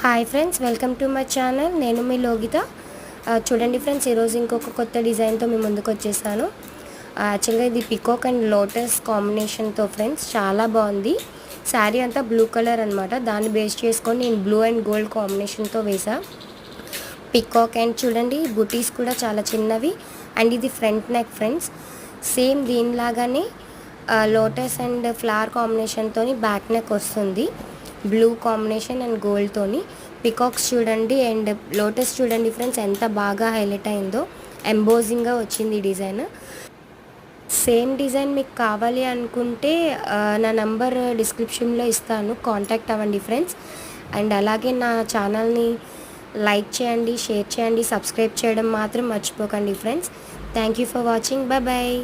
Hi friends, welcome to my channel. నేను మీ లోగిత. చూడండి friends, ఈరోజు ఇంకొక కొత్త డిజైన్తో మీ ముందుకు వచ్చేసాను. యాక్చువల్గా ఇది పికాక్ అండ్ లోటస్ కాంబినేషన్తో ఫ్రెండ్స్ చాలా బాగుంది. శారీ అంతా బ్లూ కలర్ అనమాట. దాన్ని బేస్ చేసుకొని నేను బ్లూ అండ్ గోల్డ్ కాంబినేషన్తో వేసా పికాక్. అండ్ చూడండి, బుటీస్ కూడా చాలా చిన్నవి. అండ్ ఇది ఫ్రంట్ నెక్ ఫ్రెండ్స్. సేమ్ దీనిలాగానే లోటస్ అండ్ ఫ్లవర్ కాంబినేషన్తో బ్యాక్ నెక్ వస్తుంది. బ్లూ కాంబినేషన్ అండ్ గోల్డ్తోని పికాక్స్ చూడండి అండ్ లోటస్ చూడండి ఫ్రెండ్స్, ఎంత బాగా హైలైట్ అయిందో. ఎంబోజింగ్గా వచ్చింది ఈ డిజైన్. సేమ్ డిజైన్ మీకు కావాలి అనుకుంటే నా నంబర్ డిస్క్రిప్షన్లో ఇస్తాను, కాంటాక్ట్ అవ్వండి ఫ్రెండ్స్. అండ్ అలాగే నా ఛానల్ని లైక్ చేయండి, షేర్ చేయండి, సబ్స్క్రైబ్ చేయడం మాత్రం మర్చిపోకండి friends. Thank you for watching. Bye bye.